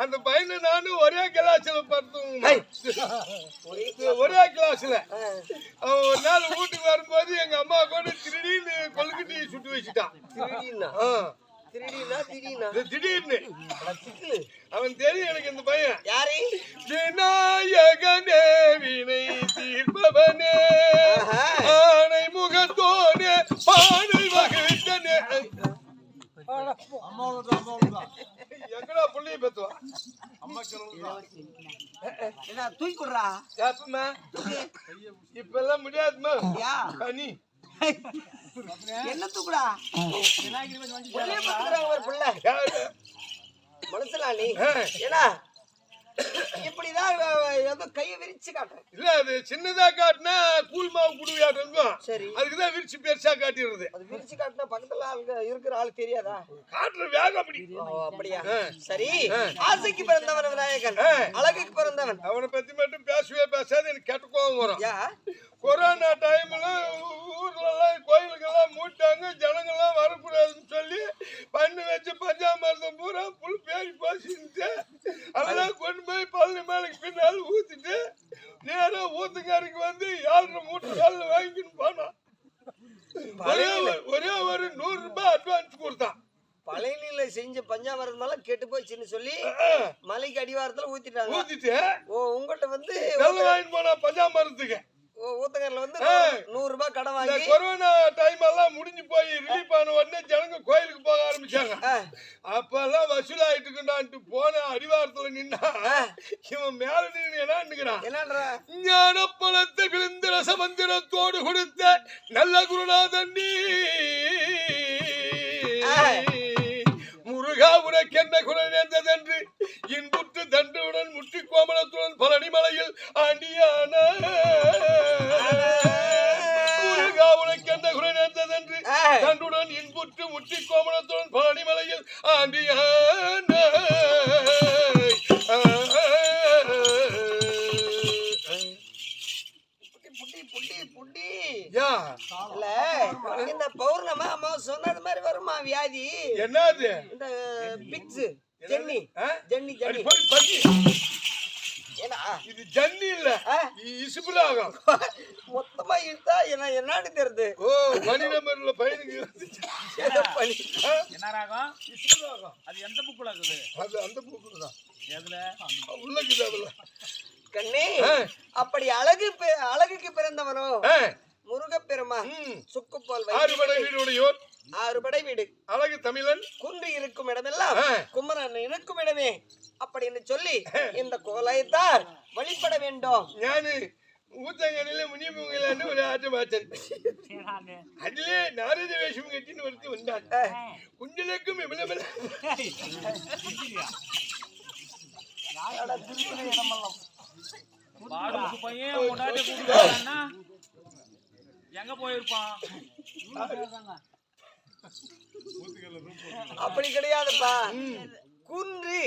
அந்த பையனை நானும் ஒரே கிளாஸ்ல பார்த்தோம். ஒரே கிளாஸ்ல ஒரு நாள் வீட்டுக்கு வரும்போது எங்க அம்மா கூட திடீர்னு கொல்லுக்கட்டி சுட்டு வச்சுட்டான். திடீர்னு அவன் தெரியும் எனக்கு இந்த பையன் யாரு? விநாயகனே வினை தீர்ப்பவனே ஆனை முகத்தோனே பானை வகுத்தனே. எங்கடா புள்ளிய பெத்துவா தூக்கிடுறா இப்ப எல்லாம் முடியாதுமா. நீ என்ன தூக்குடா மனசுல நீ ஏன்னா இப்படிதான் ஏதோ கையை விரிச்சு காட்டுறேன். இல்ல அது சின்னதா காட்டினா கூழ் மாவு குடுவையாட்டு இருக்கும். சரி அதுக்குதான் விரிச்சு பெருசா காட்டிடுறது. அது விரிச்சு காட்டினா பக்கத்துல ஆளுங்க இருக்கிற ஆள் தெரியாதா? காட்டுற வேகம் அப்படி. அப்படியா? சரி. ஆசைக்கு பிறந்தவன் விநாயகன், அழகுக்கு பிறந்தவன். அவனை பத்தி மட்டும் பேசவே பேசாது, எனக்கு கெட்ட கோபம் வரும். கொரோனா டைம்ல ஊர்ல எல்லாம் கோயிலுக்கெல்லாம் மூட்டாங்க, ஜனங்கள்லாம் வரக்கூடாதுன்னு சொல்லி பண்ணி வச்சு பஞ்சாமிர்தம் பூரா புல் பேரி போச்சுட்டு அதெல்லாம் கொண்டு போய் பழனி மேலுக்கு பின்னால் ஊத்திட்டு நேரா ஊத்துக்காருக்கு வந்து 7.5 மூட்டை கல் வாங்கின்னு போனான். ஒரே ஒரு 100 ரூபாய் அட்வான்ஸ் கொடுத்தான். பழனியில செஞ்ச பஞ்சாமிரதம் கெட்டு போச்சுன்னு சொல்லி மலைக்கு அடிவாரத்துல ஊத்திட்டாங்க. ஊத்திட்டு உங்கள்கிட்ட வந்து வாங்கிட்டு போனா பஞ்சாமிரதத்துக்கு ஊத்தகர்ல வந்து 100 ரூபாய் கடன் வாங்கி. கொரோனா டைம் எல்லாம் முடிஞ்சு போய் ரிலீஃப் ஆன உடனே ஜனங்க கோயிலுக்கு போக ஆரம்பிச்சாங்க. அப்பெல்லாம் வசூலாயிட்டு இருக்குண்டான்ட்டு போன அடிவாரத்துல நின்னா இவன் மேல நின்று என்ன ஞான பழத்தை விழுந்த ரசமந்திரத்தோடு கொடுத்த நல்ல குருநாதன் முருகா உனக்கு என்ன குறை நேர்ந்ததென்று இன்புற்று தண்டுடன் முற்றி கோமலத்துடன் பழனி மலையில் ஆண்டியான முருகா உனக்கு என்ன குறை நேர்ந்ததென்று தண்டுடன் இன்புற்று முற்றி கோமலத்துடன் பழனி மலையில் ஆண்டியான இந்த பௌர்ணமா அம்மா சொன்னது மாதிரி வருமா வியாதி? என்னது? இந்த பிக்ஸ் ஜென்னி ஜென்னி ஜென்னி இது ஜன்னி இல்ல, இசுபுலாகும். மொத்தமா இழுத்தா என்னன்னு தெரியுது. ஓ மணி நம்பர்ல பையனுக்கு என்ன ராகம்? இசுபுலாகும். அது எந்த புக்குல இருக்குது? அது அந்த புக்குல தான். எதுல? உள்ளக்குது அதுல. கண்ணே அப்படி அழகுக்கு பிறந்தவனோ முருகப்பெருமான் சுக்குப்போல் 6 படை வீடுடையோர், 6 படை வீடு, அழகு தமிழன், குன்று இருக்கும் இடமெல்லாம் குமரன் இருக்கும் இடமே அப்படின்னு சொல்லி இந்த கோலயத்தார் வழிபட வேண்டும். ஞானு ஊத்தங்கனில முனியமுங்கலான்னு ஒரு ஆட்டம் பார்த்தேன். அதுல நாரத வேஷம் கட்டின்னு ஒருத்தி வந்தான். குஞ்சலுக்கும் எவ்வளவு எங்க போயிருப்பான்? அப்படி கிடையாதுப்பா. குன்று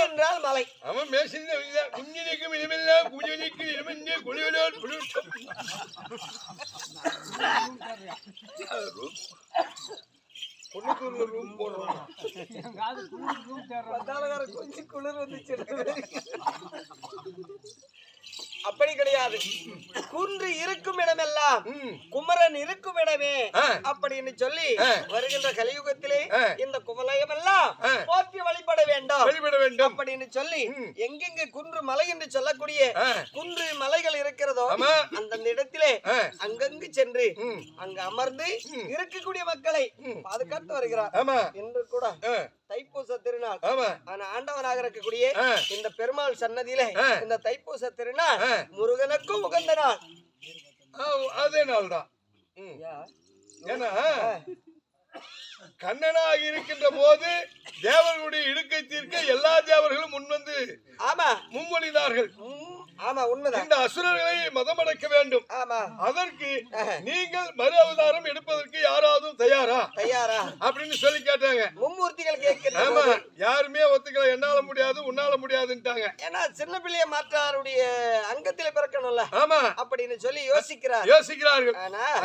என்றால் மலை. அவன் பேசுறது குஞ்சினுக்கும் இடமில்ல பூஜைக்கு இடமென்று குளிவலோர் புழுட்டம். பொண்ணுக்குள்ள ரூம் போடுறான். கொஞ்சம் குளிர் வந்துச்சு. அப்படி கிடையாது. குன்று இருக்கும் இடமெல்லாம் குமரன் இருக்கும் இடமே அப்படின்னு சொல்லி வருகின்ற கலியுகத்திலே இந்த குவலயம் எல்லாம் போற்றி வழிபட வேண்டும் அப்படின்னு சொல்லி எங்கெங்க குன்று மலை என்று சொல்லக்கூடிய குன்று மலைகள் இருக்கிறதோ அந்தந்த இடத்திலே அங்கங்கு சென்று அங்க அமர்ந்து இருக்கக்கூடிய மக்களை பாதுகாத்து வருகிறார். என்று கூட தைப்பூச திருநாள் ஆண்டவனாக இருக்கக்கூடிய இந்த பெருமாள் சன்னதியில இந்த தைப்பூச திருநாள் முருகனுக்கும் உகந்த நாள். அதே நாள் தான். ஏன்னா கண்ணனாக இருக்கின்ற போது தேவர்களுடைய இடுக்கை தீர்க்க எல்லா தேவர்களும் முன்வந்து முன்மொழிந்தார்கள். ஆமா உண்மைதான். இந்த அசுரர்களை மதமடக்க வேண்டும். அதற்கு நீங்கள் மறு அவதாரம் எடுப்பதற்கு யாராவது தயாரா அப்படின்னு சொல்லி கேட்டாங்க. மும்மூர்த்திகள் கேட்கிறாங்க. ஆமா யாருமே ஒத்துக்கல. என்னால முடியாது உன்னால முடியாதுன்ட்டாங்க. ஏன்னா சின்ன பிள்ளைய மாற்றாருடைய அங்கத்திலே பிறக்கணும்ல. ஆமா அப்படின்னு சொல்லி யோசிக்கிறார்கள்.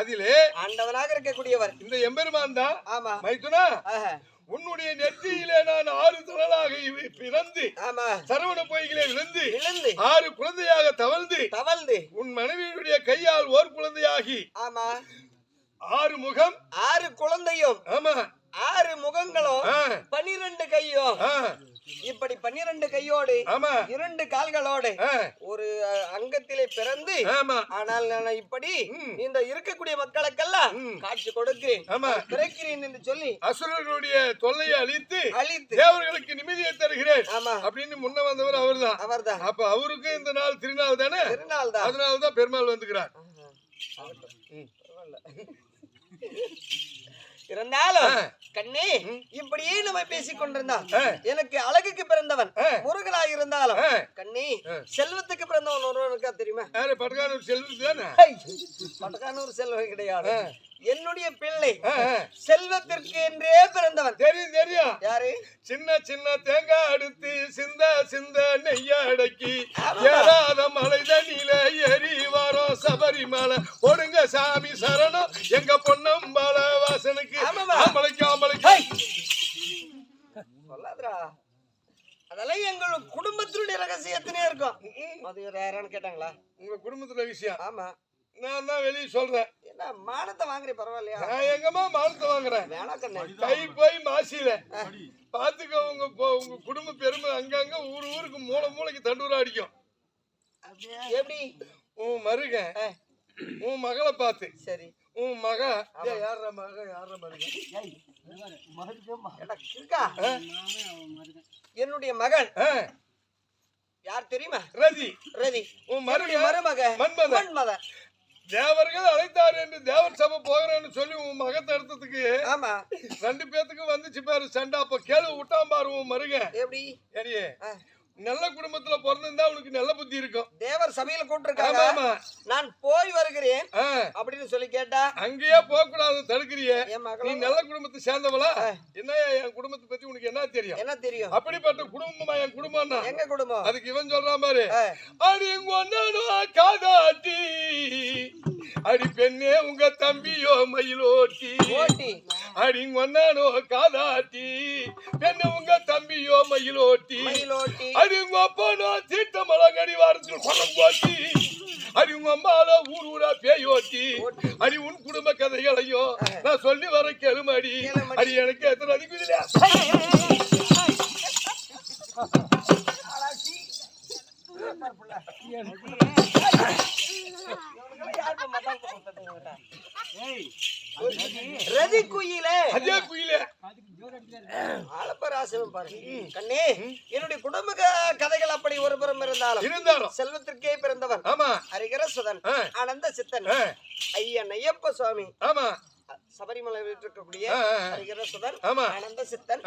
அதிலே ஆண்டவனாக இருக்கக்கூடியவர் இந்த எம்பெருமான் தான். ஆமா மைத்துனா உன்னுடைய நெற்றியிலே நான் 6 தலலாக பிறந்து ஆமா சரவண பொய்களே விழுந்து விழுந்து 6 குழந்தையாக தவழ்ந்து தவழ்ந்து உன் மனைவியுடைய கையால் ஓர் குழந்தையாகி ஆமா 6 முகம் 6 குழந்தையும் ஆமா 6 முகங்களும் 12 கையும் இப்படி 12 கையோடு ஆமா 2 கால்களோடு ஒரு அங்கத்திலே பிறந்து ஆனால் நான் இப்படி இந்த இருக்கக்கூடிய மக்களுக்கெல்லாம் காட்சி கொடுக்கிறேன் பிறக்கிறேன் என்று சொல்லி அசுரர்களுடைய தொல்லையை அழித்து தேவர்களுக்கு நிம்மதியை தருகிறேன் அப்படின்னு முன்ன வந்தவர் அவர்தான் அப்ப அவருக்கு இந்த நாள் திருநாள் தானே அதனாலதான் பெருமாள் வந்துக்கிறார் இருந்தாலும் கண்ணே இப்படியே நம்ம பேசிக் கொண்டிருந்தான் எனக்கு அழகுக்கு பிறந்தவன் முருகனாக இருந்தாலும் கண்ணே செல்வத்துக்கு பிறந்தவன் ஒருவனுக்கா தெரியுமா பட்டக்கானூர் செல்வம் தானே பட்டக்கானூர் செல்வம் கிடையாது என்னுடைய பிள்ளை செல்வத்திற்கு என்றே பிறந்தவன் தெரியும் யாரு சின்ன சின்ன தேங்காய் அடுத்து சிந்த நெய்ய அடக்கி ஏறாத மலை தண்ணியில ஏறி வரோம் சபரிமலை ஒடுங்க சாமி சரணம் எங்க பொன்னம்பால வாசனுக்கு சொல்லாதரா அதெல்லாம் எங்க குடும்பத்தினுடைய ரகசியத்தினே இருக்கும் அது யாரான்னு கேட்டாங்களா உங்க குடும்பத்துல விஷயம் ஆமா நான் தான் வெளியே சொல்றேன் என்ன மானத்தை வாங்குறேன் பரவாயில்லையா நான் எங்கம்மா மானத்தை வாங்குறேன் வேணா கண்ணே கை போய் மாசில பாத்துக்க உங்க குடும்ப பெருமை அங்கங்க ஊருக்கு மூளைக்கு தண்டூரா அடிக்கும் எப்படி உன் மருக உன் மகளை பார்த்து சரி உன் மக யார என்னுடைய மகன் யார் தெரியுமா ரதி உன் மருமக மன்மதன் தேவர்கள் அழைத்தாரு என்று தேவர் சபை போகிறேன்னு சொல்லி உன் மகத்தை எடுத்ததுக்கு ஆமா 2 பேத்துக்கு வந்துச்சு பாரு சண்டை அப்ப கேளு விட்டான் பாரு உன் மருக எப்படி நல்ல குடும்பத்துல பிறந்திருந்தா உனக்கு நல்ல புத்தி இருக்கும் தேவர் சபையில கூப்பிட்டிருக்காங்க நான் போய் வருகிறேன் அப்படின்னு சொல்லி கேட்டா அங்கேயே போக கூடாது தடுக்கிறியே நீ நல்ல குடும்பத்தை சேர்ந்தவளா என்ன என் குடும்பத்தை பத்தி உனக்கு என்ன தெரியும் அப்படிப்பட்ட குடும்பமா என் குடும்பம் எங்க குடும்பம் அதுக்கு இவன் சொல்றான் பாரு அடி காதாட்டி அடி பெண்ணே உங்க தம்பியோ மயிலோட்டி அடி ஒன்னானோ காதாட்டி பெண்ணு உங்க தம்பியோ மயிலோட்டி அடி உங்க அப்பனோ தீட்ட மலங்கடி வாரத்தில் கொலம் போட்டி அடி உங்க அம்மால ஊரா பேயோட்டி அடி உன் குடும்ப கதைகளையோ நான் சொல்லி வர கேளுமடி அடி எனக்கு எத்தனை அதிகம் ரதி குயிலே அதே குயிலே கண்ணே என்னுடைய குடும்ப கதைகள் அப்படி ஒரு புறம் இருந்தாலும் செல்வத்திற்கே பிறந்தவன் ஹரிகர சுதன் ஆனந்த சித்தன் ஐயன் ஐயப்ப சுவாமி சபரிமலை இருக்கக்கூடிய ஹரிகர சுதன் ஆனந்த சித்தன்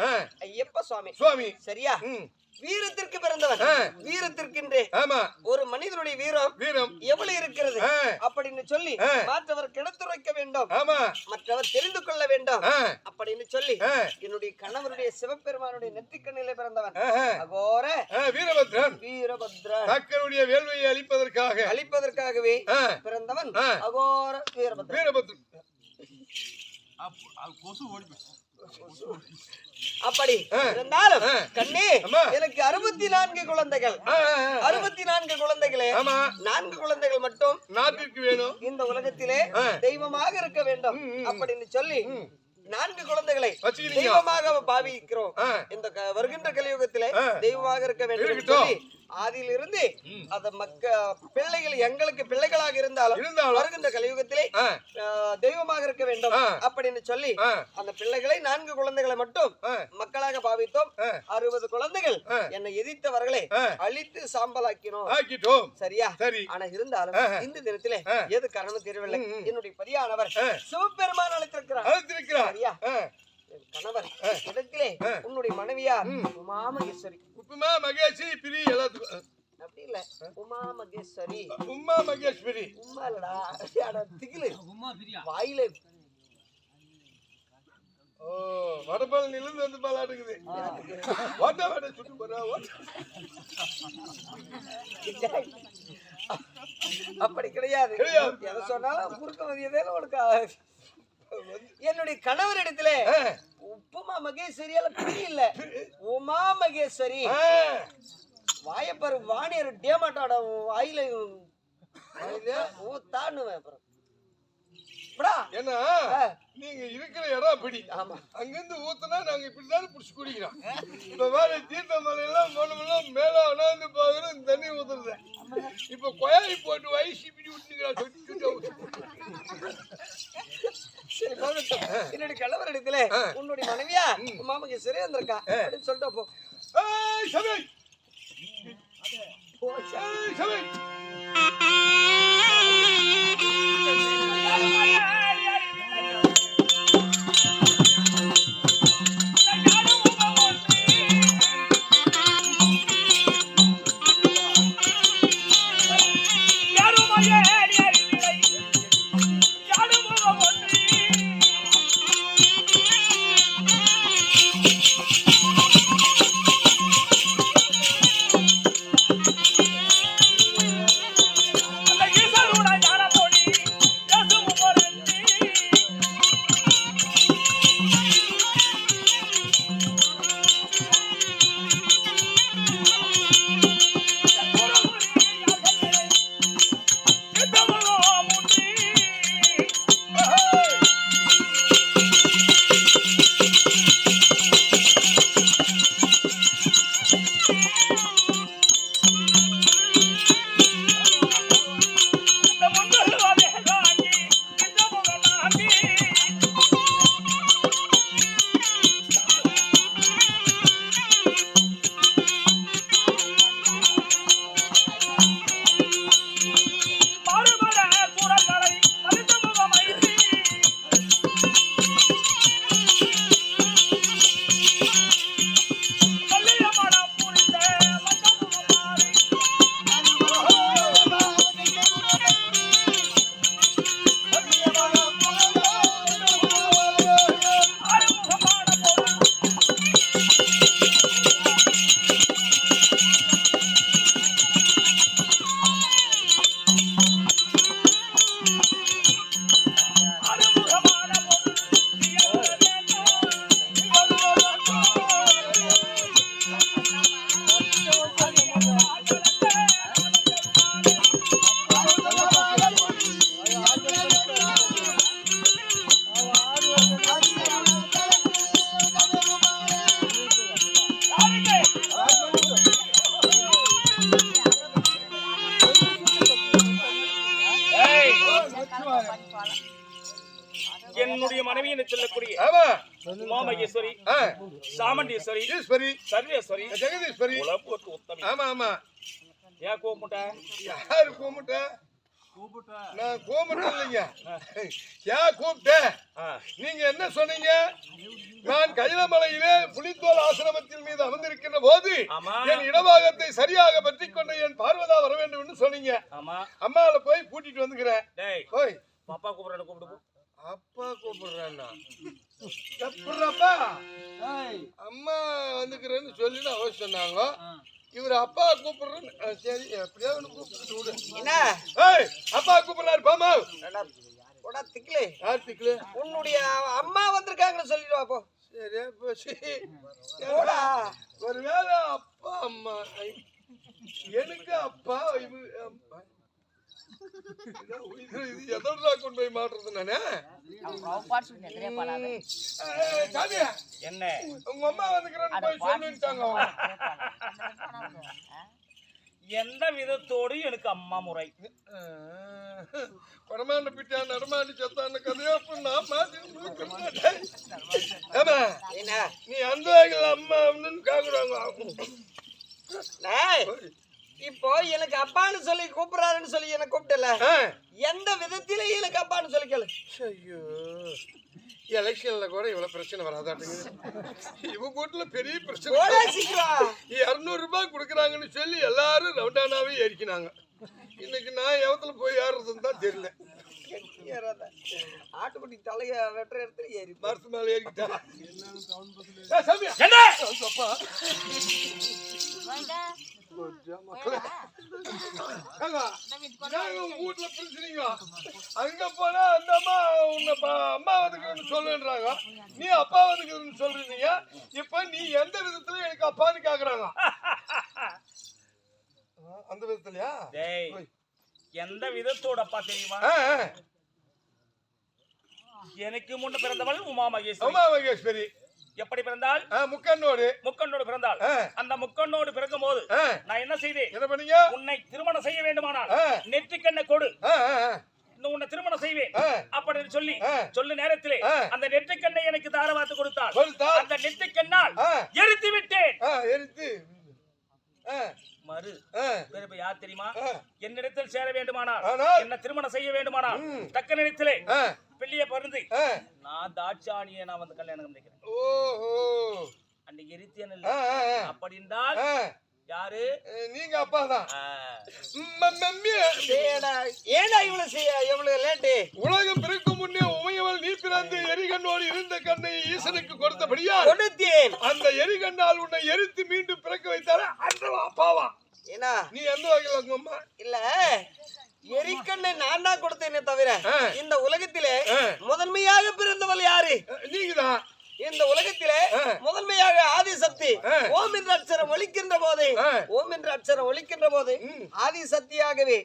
ஐயப்ப சுவாமி சரியா வீரத்திற்கு பிறந்தவன் வீரத்திற்கின்றே ஒரு மனிதனுடைய வீரம் எவ்வளவு இருக்கிறது அப்படின்னு சொல்லி மற்றவர் கிடத்துரைக்க வேண்டும் மற்றவர் தெரிந்து கொள்ள வேண்டும் அப்படின்னு சொல்லி என்னுடைய கணவருடைய சிவபெருமானுடைய நெற்றிக்கண்ணிலே பிறந்தவன் அகோர வீரபத்ரன் தக்கனுடைய வேள்வியை அழிப்பதற்காகவே பிறந்தவன் அகோர வீரபத்ரன் அப்படி இருந்தாலும் கண்ணே எனக்கு 64 குழந்தைகள் 64 குழந்தைகளே 4 குழந்தைகள் மட்டும் நாட்டிற்கு வேணும் இந்த உலகத்திலே தெய்வமாக இருக்க வேண்டும் அப்படின்னு சொல்லி 4 குழந்தைகளை தெய்வமாக பாவிக்கிறோம் இந்த வருகின்ற கலியுகத்திலே தெய்வமாக இருக்க வேண்டும் சொல்லி ஆதியிலிருந்து அந்த பிள்ளைகள் எங்களுக்கு பிள்ளைகளாக இருந்தாலும் வருகின்ற கலியுகத்திலே தெய்வமாக இருக்க வேண்டும் அப்படின்னு சொல்லி அந்த பிள்ளைகளை 4 குழந்தைகளை மட்டும் மக்களாக பாவித்தோம் 60 குழந்தைகள் என்னை எதிர்த்தவர்களை அழித்து சாம்பலாக்கினோம் சரியா ஆனா இருந்தாலும் இந்த தினத்திலே எது காரணம் தெரியவில்லை என்னுடைய பதியானவர் சிவபெருமான் அழைத்திருக்கிறார் சரியா கணவர் இடத்திலே உன்னுடைய மனைவியா உமா மகேஸ்வரி பிரி எல்லாத்துக்கும் அப்படி இல்ல உமா மகேஸ்வரி உமா இல்லடா திகிலு வாயில வடபழனிலிருந்து வந்து பாலாடுக்குது சுட்டு போறா அப்படி கிடையாது எதை சொன்னாலும் குறுக்க மதியதே உனக்கு என்னுடைய கணவரிடத்துல உப்புமா மகேஸ்வரியால புரியல உமா மகேஸ்வரி வாயப்பாரு வாணியர் டேமாட்டோட வாயில ஊத்தானுவேன் அப்புறம் ஏன்னா நீங்க இருக்கிற இடம் அப்படி அங்கிருந்து ஊத்துனா நாங்க இப்படிதான் புடிச்சு குடிக்கிறோம். இப்ப வேற தீர்த்த மலையெல்லாம் மனமெல்லாம் மேல உணர்ந்து பாக்குறோம் தண்ணி ஊத்துறது. இப்ப கொயாரி போட்டு வயசு இப்படி விட்டுக்கிறா என்னுடைய கணவர் இடத்துல உன்னுடைய மனைவியா மாமக்கு சரியா இருந்திருக்கா அப்படின்னு சொல்லிட்டு போ. என்னுடைய மனைவி என்று சொல்லக்கூடிய உமாமகேஸ்வரி, சாமண்டீஸ்வரி, சர்வேஸ்வரி, ஜெகதீஸ்வரி, உலகத்துக்கு உத்தமி. ஆமா ஆமா. ஏன் கூப்பிட்ட? யாரு கூப்பிட்ட? நான் கூப்பிட்ட இல்லைங்க. ஏன் கூப்பிட்ட? நீங்க என்ன சொன்னீங்க? நான் கைலமலையிலே புலித்தோல் ஆசிரமத்தின் மீது அமர்ந்திருக்கின்ற போது என் இடபாகத்தை சரியாக பற்றி கொண்ட என் பார்வதா வர வேண்டும் என்று சொன்னீங்க. அம்மாவில போய் கூட்டிட்டு வந்துக்கிறேன். போய் அப்பா கூப்பிடுறேன், கூப்பிடு. அப்பா கூப்பிடுறான்னா எப்படிப்பா? அம்மா வந்துக்கிறேன்னு சொல்லிட்டு அவ சொன்னாங்க. இவர் அப்பா கூப்பிடுறேன்னு சரி எப்படியா கூப்பிட்டு விடு. என்ன அப்பா கூப்பிடுறாரு பாமா. திக்கலே யார் திக்கலே? உன்னுடைய அம்மா வந்திருக்காங்கன்னு சொல்லிடுவா போ. சரி போச்சு. ஒருவேளை அப்பா அம்மா எனக்கு அப்பா எதோட கொண்டு போய் மாட்டுறது நானே. என்ன உங்க அம்மா வந்துக்கிறேன்னு போய் சொல்லிட்டாங்க. எந்த விதத்தோடு எனக்கு அம்மா முறை பரமாண்ட பிட்டா நடமாண்டி செத்தான கதையா நான் மாத்தி நீ அந்த அம்மா காக்குறாங்க. இப்போ எனக்கு அப்பான்னு சொல்லி கூப்பிடுறாருன்னு சொல்லி எனக்கு கூப்பிட்டல, எந்த விதத்தில எனக்கு அப்பான்னு சொல்லி கேளு. ஐயோ எலெக்ஷன்ல கூட இவ்வளவு பிரச்சனை வராதாட்டுங்க. இவங்க வீட்டுல பெரிய பிரச்சனை. 200 ரூபாய் கொடுக்குறாங்கன்னு சொல்லி எல்லாரும் ரவுண்டானாவே ஏறிக்கினாங்க. இன்னைக்கு நான் எவத்துல போய் ஏறுறதுன்னு தான் தெரியல. ஆட்டுக்குட்டி தலைய வெட்டுற இடத்துல ஏறி மரத்து மேல ஏறிக்கிட்டா. வீட்டுல பிரச்சனைங்க அங்க போனா அந்த அம்மா உன்னை அம்மா வந்துக்குன்னு சொல்லுன்றாங்க, நீ அப்பா வந்துக்குன்னு சொல்றீங்க. இப்ப நீ எந்த விதத்துல எனக்கு அப்பான்னு கேக்குறாங்க. அந்த விதத்துலயா? எந்த விதத்தோட அப்பா தெரியுமா? எனக்கு முன்ன பிறந்தவள் உமா மகேஸ்வரி. உமா மகேஸ்வரி எப்படி பிறந்தாள்? முக்கண்ணோடு பிறந்தாள். அந்த முக்கண்ணோடு பிறக்கும் போது நான் என்ன செய்தேன்? என்ன பண்ணீங்க? உன்னை திருமணம் செய்ய வேண்டுமானால் நெற்றிக்கண்ணை கொடு, உன்னை திருமணம் செய்வேன் அப்படின்னு சொல்லி சொல்ல நேரத்திலே அந்த நெற்றிக்கண்ணை எனக்கு தாரவாத்து கொடுத்தாள். அந்த நெற்றிக்கண்ணால் எரித்து விட்டேன். மறு யார் தெரியுமா? என்னிடத்தில் சேர வேண்டுமானால், என்ன திருமணம் செய்ய வேண்டுமானால் தக்க நேரத்திலே பிள்ளைய பருந்து நான் தாட்சாணியை நான் வந்து கல்யாணம் பண்ணிக்கிறேன். அன்னைக்கு எரித்தியன் அப்படின்றால் யாரு? நீங்க அப்பாதான். ஏடா இவ்வளவு லேட்டு? உலகம் பிறக்கும் முன்னே உமையவள் நீ பிறந்து எரிகண்ணோடு இருந்த கண்ணை ஈசனுக்கு கொடுத்தபடியா கொடுத்தேன். அந்த எரிகண்ணால் உன்னை எரித்து மீண்டும் பிறக்க வைத்தார அந்த அப்பாவா? ஏன்னா நீ எந்த வகையில் உங்க அம்மா? இல்ல, எரிக்கண்ணை நான் தான் கொடுத்தேனே தவிர இந்த உலகத்திலே முதன்மையாக பிறந்தவள் யாரு? நீங்கதான். இந்த உலகத்திலே முதன்மையாக ஆதிசக்தி. ஓம் என்ற அட்சரம் ஒலிக்கின்ற போது, ஓம் என்ற அட்சரம் ஒலிக்கின்ற போது ஆதிசக்தியாகவே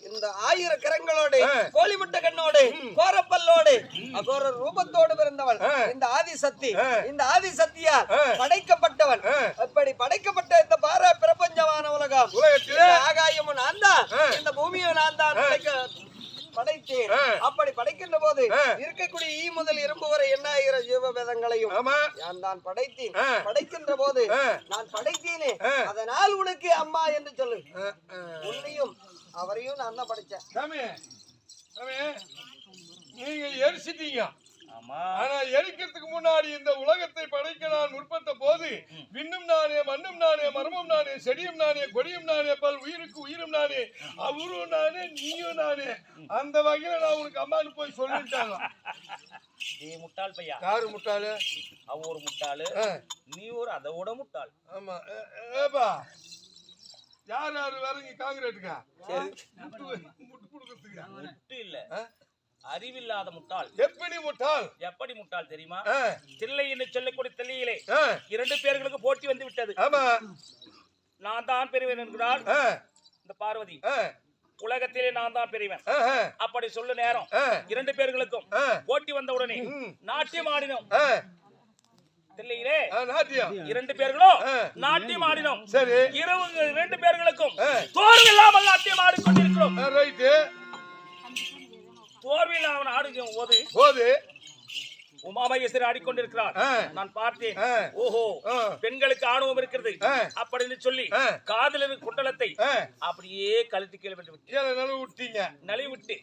இந்த 1000 கரங்களோடு, கோழிமுட்டை கண்ணோடு, கோரப்பல்லோடு, அகோர ரூபத்தோடு பிறந்தவள் இந்த ஆதிசக்தி. இந்த ஆதிசக்தியால் படைக்கப்பட்டவன். அப்படி படைக்கப்பட்ட இந்த பாரா பிரபஞ்சமான உலகம், ஆகாயமும் நான் தான், இந்த பூமியும் நான் தான் படைத்தேன். அப்படி படைக்கின்ற போது இருக்கக்கூடிய ஈ முதல் இரும்பு வரை 8000 ஜீவபேதங்களையும் நான் தான் படைத்தேன். படைக்கின்ற போது நான் படைத்தேனே, அதனால் உனக்கு அம்மா என்று சொல்லு. உன்னையும் அவரையும் நான் தான் படைச்சேன். நீங்க எரிச்சிட்டீங்க. ஆனா எரிக்கிறதுக்கு முன்னாடி இந்த உலகத்தை படைக்க நான் முற்பட்ட போது விண்ணும் நானே, மண்ணும் நானே, மர்மம் நானே, செடியும் நானே, கொடியும் நானே, பல் உயிருக்கு உயிரும் நானே, அவரும் நானே, நீயும் நானே. அந்த வகையில நான் உனக்கு அம்மான்னு போய் சொல்லிட்டாங்க. நீ முட்டாள் பையா. யாரு முட்டாளு? அவ ஒரு முட்டாளு, நீ ஒரு அதோட முட்டாள். ஆமா. ஏப்பா யார் யாரு வேறங்க காங்கிரீட்டுக்கா? முட்டு கொடுக்கறதுக்கு முட்டு இல்ல, அறிவில்லாத முட்டாள். எப்படி முட்டாள்? எப்படி முட்டாள் தெரியுமா? தில்லை என்று சொல்லக்கூடிய தில்லையிலே 2 பேர்களுக்கு போட்டி வந்து விட்டது. ஆமா. நான் தான் பெரியவன் என்கிறாள் இந்த பார்வதி. உலகத்திலே நான் தான் பெரியவன் அப்படி சொல்ல நேரம் 2 பேர்களுக்கும் போட்டி வந்த உடனே நாட்டியம் ஆடினோம். தில்லையிலே 2 பேர்களும் நாட்டியம் ஆடினோம். சரி. இரவு 2 பேர்களுக்கும் தோர்வு இல்லாமல் நாட்டியம் ஆடிக்கொண்டிருக்கிறோம். ரைட்டு. தோர்வில் அவன் ஆடுகும் போது உமா மகேஸ்வரி ஆடிக்கொண்டிருக்கிறார். நான் பார்த்தேன். ஓஹோ, பெண்களுக்கு ஆணவம் இருக்கிறது அப்படின்னு சொல்லி காதல் குண்டலத்தை அப்படியே கழுத்து கீழே நழுவி விட்டு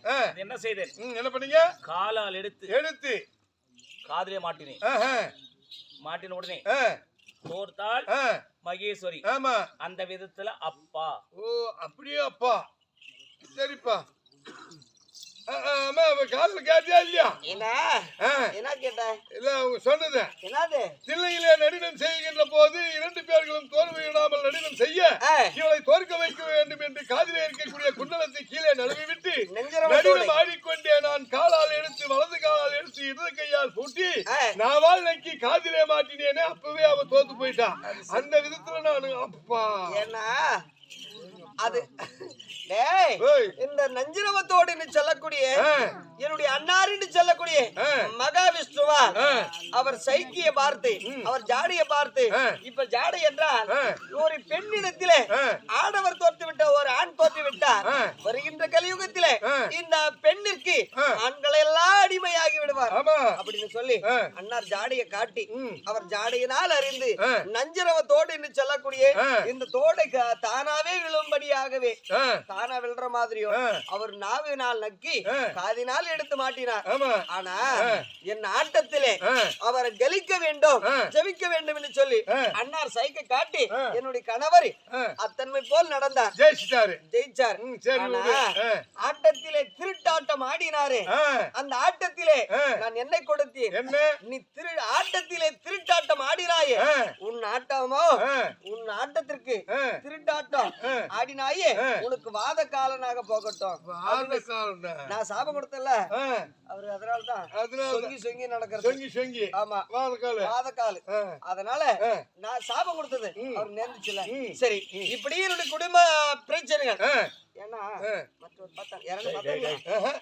என்ன செய்தேன்? என்ன பண்ணீங்க? காலால் எடுத்து காதலே மாட்டினேன். மாட்டின உடனே தோர்த்தாள் மகேஸ்வரி. அந்த விதத்துல அப்பா. ஓ, அப்படியே அப்பா. சரிப்பா. காதல் கேட்டியா இல்லையா? என்ன கேட்ட? இல்ல, அவங்க சொன்னது என்னது? தில்லையிலே நடினம் செய்கின்ற போது 2 பேர்களும் தோல்வி விடாமல் நடினம் செய்ய இவளை தோற்க வைக்க வேண்டும் என்று காதிலே இருக்கக்கூடிய குண்டலத்தை கீழே நழுவி விட்டு நடினம் ஆடிக்கொண்டே நான் காலால் எடுத்து, வலது காலால் எடுத்து, இடது கையால் பூட்டி நாவால் நக்கி காதிலே மாட்டினேனே. அப்பவே அவ தோத்து போயிட்டான். அந்த விதத்துல நான் அப்பா. ஏன்னா அது இந்த நஞ்சிரவத்தோடு சொல்லக்கூடிய என்னுடைய அன்னாரின்னு சொல்லக்கூடிய மகாவிஷ்ணுவா அவர் சைக்கிய பார்த்து, அவர் ஜாடிய பார்த்து, இப்ப ஜாடை என்றால் ஒரு பெண்ணிடத்திலே ஆடவர் தோற்று விட்ட ஒரு ஆண் தோற்று விட்டார். வருகின்ற கலியுகத்திலே இந்த பெண்ணிற்கு ஆண்களை எல்லாம் அடிமையாகி விடுவார் அப்படின்னு சொல்லி அன்னார் ஜாடைய காட்டி அவர் ஜாடையினால் அறிந்து நஞ்சிரவத்தோடு என்று சொல்லக்கூடிய இந்த தோடை தானாவே விழும்படியாகவே தானா விழுற மாதிரியோ அவர் நாவினால் நக்கி காதினால் எடுத்து மாட்டினார். ஆனா என் ஆட்டத்திலே அவரை கலிக்க வேண்டும், ஜெபிக்க வேண்டும் என்று சொல்லி அன்னார் சைக்கை காட்டி என்னுடைய கணவர் அத்தன்மை போல் நடந்தார். ஜெயிச்சார். ஆட்டத்திலே திருட்டாட்டம் ஆடினாரே. அந்த ஆட்டத்திலே நான் என்னை கொடுத்து கேட்டேன் என்ன நீ ஆட்டத்திலே திருட்டாட்டம் ஆடினாயே உன் ஆட்டமோ உன் ஆட்டத்திற்கு திருட்டாட்டம் ஆடினாயே உனக்கு வாத காலனாக போகட்டும். நான் சாபம் கொடுத்தல அவரு அதனாலதான் சொங்கி சொங்கி நடக்கிறது. ஆமா வாத கால. அதனால நான் சாபம் கொடுத்தது அவர் நேர்ந்துச்சுல. சரி இப்படி என்னுடைய குடும்ப பிரச்சனைகள் ஏன்னா மற்றொரு பார்த்தா